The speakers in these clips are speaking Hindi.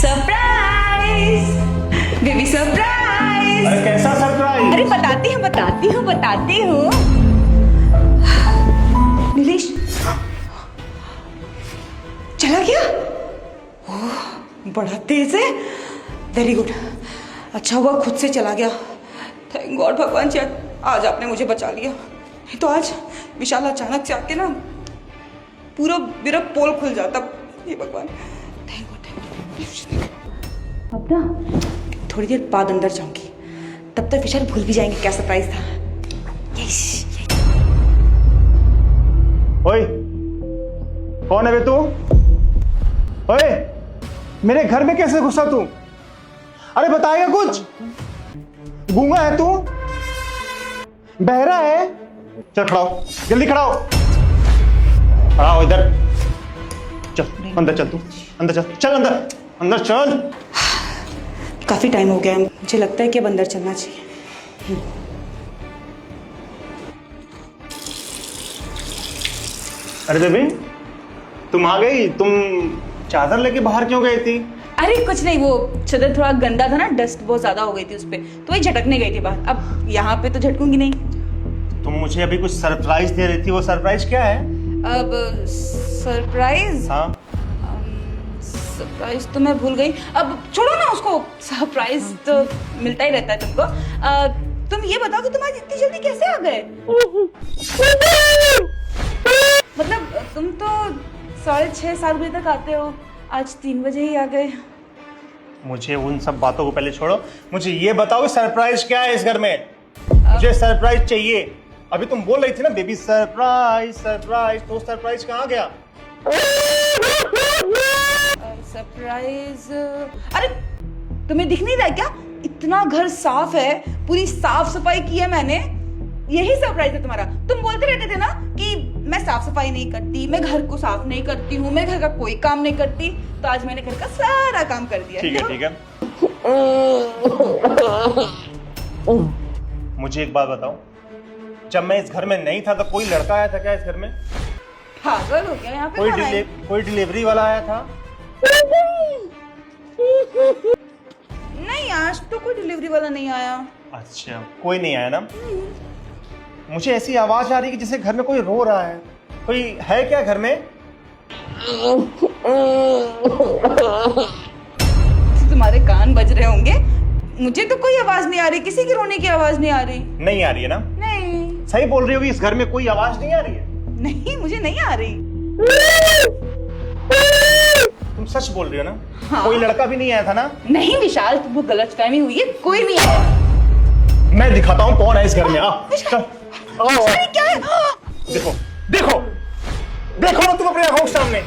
Surprise baby surprise. अरे कैसा सरप्राइज? अरे बताती हूँ। नीलेश चला गया। ओह बड़ा तेज है। वेरी गुड, अच्छा हुआ खुद से चला गया। थैंक गॉड भगवान जी, आज आपने मुझे बचा लिया। नहीं तो आज विशाल अचानक से आके ना पूरा मेरा पोल खुल जाता। ये भगवान, थैंक गॉड। अब ना थोड़ी देर बाद अंदर जाऊंगी, तब तक विशाल भूल भी जाएंगे क्या सरप्राइज था। यस। ओए कौन है बे तू? ओए मेरे घर में कैसे घुसा तू? अरे बताएगा कुछ? गूंगा है तू? बहरा है? चल खड़ा हो, जल्दी खड़ा हो। खड़ा हो इधर। चल अंदर चल, तू अंदर चल, चल अंदर चल। काफी टाइम हो गया है, मुझे लगता है कि अब अंदर चलना चाहिए। अरे बेबी तुम आ गई। तुम चादर लेके बाहर क्यों गई थी? अरे कुछ नहीं, वो चादर थोड़ा गंदा था ना, डस्ट बहुत ज्यादा हो गई थी उस पे, तो वही झटकने गई थी बाहर। अब यहाँ पे तो झटकूंगी नहीं। तुम मुझे अभी कुछ सरप्राइज दे रही थी, वो सरप्राइज क्या है? अब सरप्राइज? हाँ सरप्राइज तो मैं भूल गई। अब छोड़ो ना उसको, सरप्राइज तो मिलता ही रहता है तुमको। तुम ये बताओ कि तुम आज इतनी जल्दी कैसे आ गए? मतलब तुम तो 6:30-7 बजे तक आते हो, आज 3 बजे ही आ गए। मुझे उन सब बातों को पहले छोड़ो, मुझे ये बताओ सरप्राइज क्या है इस घर में? मुझे सरप्राइज चाहिए। अभी तुम बोल रही थी ना बेबी सरप्राइज सरप्राइज, तो सरप्राइज कहाँ गया? सरप्राइज? अरे तुम्हें दिख नहीं रहा क्या? इतना घर साफ है, पूरी साफ सफाई की है मैंने। यही सरप्राइज है तुम्हारा। तुम बोलते रहते थे ना कि मैं साफ सफाई नहीं करती, मैं घर को साफ नहीं करती हूँ, मैं घर का कोई काम नहीं करती, तो आज मैंने घर का सारा काम कर दिया। ठीक है मुझे एक बात बताओ, जब मैं इस घर में नहीं था तो कोई लड़का आया था क्या इस घर में? पागल हो गया, यहाँ पे कोई डिलीवरी वाला आया था? नहीं, आज तो कोई डिलीवरी वाला नहीं आया। अच्छा कोई नहीं आया ना? मुझे ऐसी आवाज आ रही है कि जैसे घर में कोई रो रहा है। कोई है क्या घर में? तुम्हारे कान बज रहे होंगे, मुझे तो कोई आवाज नहीं आ रही, किसी की रोने की आवाज नहीं आ रही। नहीं आ रही है ना? नहीं। सही बोल रही होगी, इस घर में कोई आवाज नहीं आ रही है? नहीं, मुझे नहीं आ रही। तुम सच बोल रही हो ना? हाँ। कोई लड़का भी नहीं आया था ना? नहीं विशाल, तुमको गलतफहमी हुई है, कोई नहीं आया। मैं दिखाता हूँ कौन है इस घर में। आ चल। अरे क्या है? देखो देखो देखो ना तुम अपने आंखों के सामने।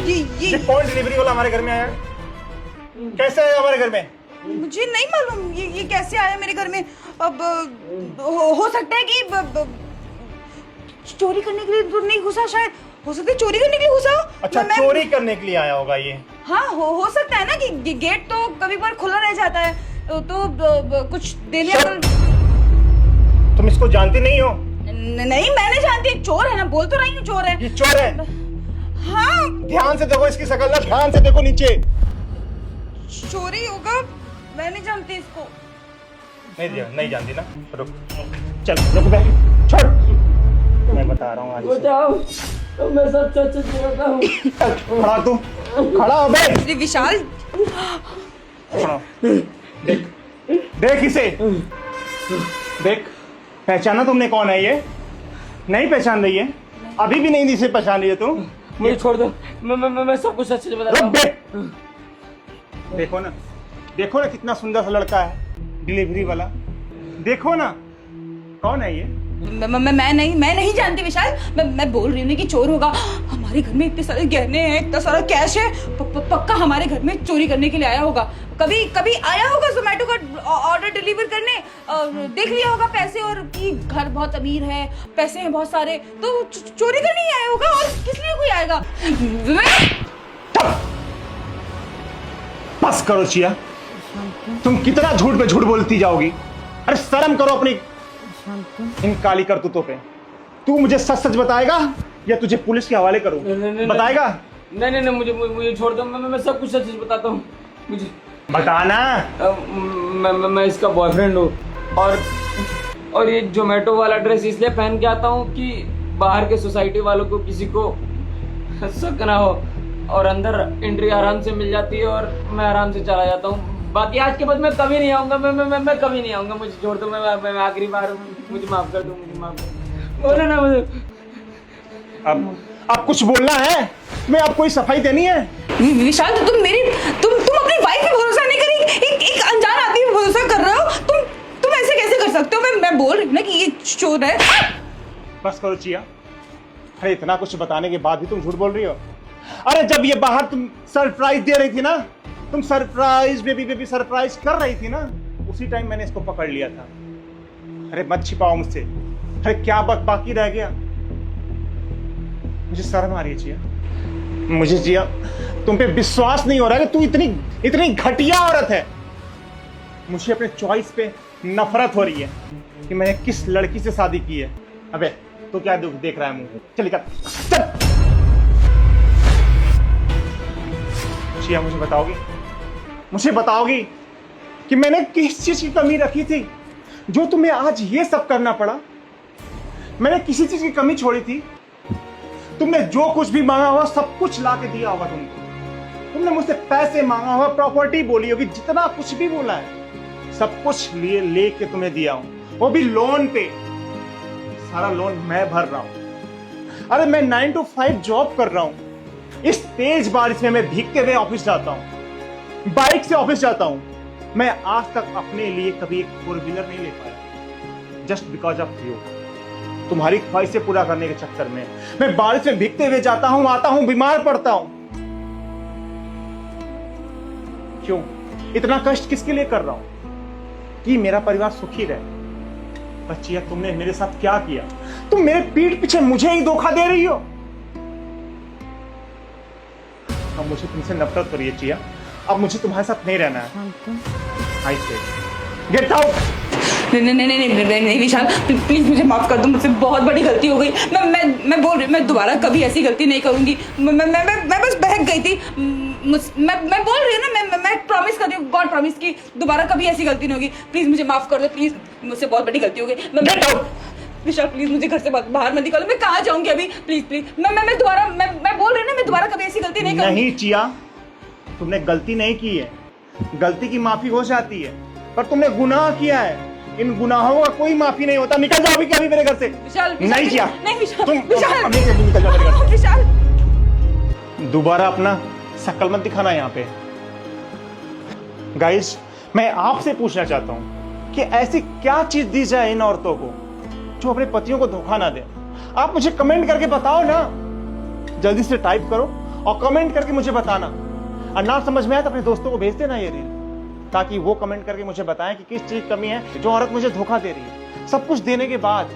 ये कौन डिलीवरी वाला हमारे घर में आया? कैसे आया हमारे घर में? मुझे नहीं मालूम, ये कैसे आया मेरे घर में। अब हो सकता है कि चोरी करने के लिए तो नहीं घुसा, शायद हो सकता है चोरी करने के लिए घुसा। अच्छा चोरी करने के लिए आया होगा ये। हाँ हो सकता है ना कि गेट तो कभी बार खुला रह जाता है, तो कुछ दे लिया। तुम इसको जानती नहीं हो? नहीं मैं नहीं जानती, चोर है ना, बोल तो रही हूँ चोर है। ये चोर है? हाँ ध्यान से देखो इसकी शक्ल ना, ध्यान से देखो नीचे। चोरी होगा, मैं नहीं जानती इसको। नहीं जानती ना? रुक चल रुक बे, छोड़। मैं बता रहा हूँ आज। बताओ तो मैं सब सच बोलता हूँ। खड़ा तू, खड़ा हो बे। अरे विशाल, खड़ा। देख इसे, देख। पहचाना तुमने कौन है ये? नहीं पहचान रही है? अभी भी नहीं इसे पहचान रही है तू? मुझे छोड़ दो, मैं सब कुछ सच बताता हूँ। देखो ना कितना सुंदर सा लड़का है, डिलीवरी वाला। देखो ना कौन है ये? मैं नहीं जानती विशाल। मैं बोल रही हूँ ना कि चोर होगा। हमारे घर में इतने सारे गहने हैं, इतना सारा कैश है, पक्का हमारे घर में चोरी करने के लिए आया होगा। कभी आया होगा जोमेटो का ऑर्डर डिलीवर करने, देख लिया होगा पैसे और कि घर बहुत अमीर है, पैसे हैं बहुत सारे, तो चोरी करने ही आया होगा। और किस लिए कोई आएगा? बस करो चिया, तुम कितना झूठ पे झूठ बोलती जाओगी। अरे शर्म करो अपनी इन काली करतूतों पे। तू मुझे सच सच बताएगा या तुझे पुलिस के हवाले करूं? बताएगा? नहीं मुझे छोड़ दो, मैं सब कुछ सच बताता हूँ। मुझे बताना। मैं इसका बॉयफ्रेंड हूँ और ये जोमेटो वाला ड्रेस इसलिए पहन के आता हूँ कि बाहर के सोसाइटी वालों को किसी को शक ना हो और अंदर एंट्री आराम से मिल जाती है और मैं आराम से चला जाता हूँ। बाकी आज के बाद मैं कभी नहीं आऊंगा, मैं कभी नहीं आऊंगा। मुझे छोड़ दो, मैं आखिरी बार, मुझे माफ कर दो, मुझे माफ कर दो। बोलो ना मुझे। अब कुछ बोलना है? तुम्हें अब कोई सफाई देनी है? विशाल, तो तुम अपनी वाइफ पे भरोसा नहीं करी, एक अनजान आदमी पे भरोसा कर रहे हो। तुम ऐसे कैसे कर सकते हो? मैं बोल रही हूँ ना कि ये चोर है। बस करो चिया। अरे इतना कुछ बताने के बाद भी तुम झूठ बोल रही हो। अरे जब ये बाहर तुम सरप्राइज दे रही थी ना, तुम सरप्राइज बेबी सरप्राइज कर रही थी ना, उसी टाइम मैंने इसको पकड़ लिया था। अरे मत छिपाओ मुझसे। अरे क्या बाकी रह गया? मुझे शर्म आ रही है चिया। मुझे चिया तुम पे विश्वास नहीं हो रहा है कि तू इतनी घटिया औरत है। मुझे अपने चॉइस पे नफरत हो रही है कि मैंने किस लड़की से शादी की है। अबे तो क्या देख रहा है मुंह? चल निकल, चल। चिया मुझे बताओगी कि मैंने किस चीज की कमी रखी थी जो तुम्हें आज ये सब करना पड़ा? मैंने किसी चीज की कमी छोड़ी थी? तुमने जो कुछ भी मांगा हुआ सब कुछ ला के दिया होगा तुमने मुझसे पैसे मांगा होगा, प्रॉपर्टी बोली होगी, जितना कुछ भी बोला है सब कुछ लेके तुम्हें दिया हूं, वो भी लोन पे। सारा लोन मैं भर रहा हूं। अरे मैं 9 to 5 जॉब कर रहा हूं। इस तेज बारिश में मैं भीगते हुए ऑफिस जाता हूं, बाइक से ऑफिस जाता हूं। मैं आज तक अपने लिए कभी एक 4 व्हीलर नहीं ले पाया, जस्ट बिकॉज ऑफ यू। तुम्हारी ख्वाहिशें पूरा करने के चक्कर में मैं बारिश में भीगते हुए जाता हूं, आता हूं, बीमार पड़ता हूं। क्यों? इतना कष्ट किसके लिए कर रहा हूं? कि मेरा परिवार सुखी रहे। बच्चिया, तुमने मेरे साथ क्या किया? तुम मेरे पीठ पीछे मुझे ही धोखा दे रही हो। अब मुझे तुमसे नफरत हो रही है चिया। अब मुझे तुम्हारे साथ नहीं रहना है। आई से गेट आउट। नहीं विशाल, प्लीज मुझे माफ कर दो। मुझसे बहुत बड़ी गलती हो गई। मैं बोल रही, मैं दोबारा कभी ऐसी गलती नहीं करूंगी। मैं बस बहक गई थी। मैं बोल रही हूँ ना, मैं प्रॉमिस कर रही हूँ, गॉड प्रॉमिस की दोबारा कभी ऐसी गलती नहीं होगी। प्लीज मुझे माफ कर दो, प्लीज। मुझसे बहुत बड़ी गलती हो गई। विशाल प्लीज मुझे घर से बाहर मत निकालो। मैं कहाँ जाऊंगी अभी? प्लीज मैं दोबारा, मैं बोल रही हूँ ना, मैं दोबारा कभी ऐसी गलती नहीं करूंगी। नहीं चिया, तुमने गलती नहीं की है। गलती की माफी हो जाती है, पर तुमने गुनाह किया है। इन गुनाहों का कोई माफी नहीं होता। निकल जाओ अभी के अभी मेरे घर से। विशाल नहीं चिया, नहीं विशाल, तुम विशाल अभी के अभी निकल जाओ मेरे घर से। विशाल दोबारा अपना शक्ल मत दिखाना यहाँ पे। गाइस, मैं आपसे पूछना चाहता हूँ कि ऐसी क्या चीज दी जाए इन औरतों को जो अपने पतियों को धोखा ना दे? आप मुझे कमेंट करके बताओ ना। जल्दी से टाइप करो और कमेंट करके मुझे बताना। और ना समझ में आए तो अपने दोस्तों को भेज देना ये रील, ताकि वो कमेंट करके मुझे बताएं कि किस चीज कमी है जो औरत मुझे धोखा दे रही है। सब कुछ देने के बाद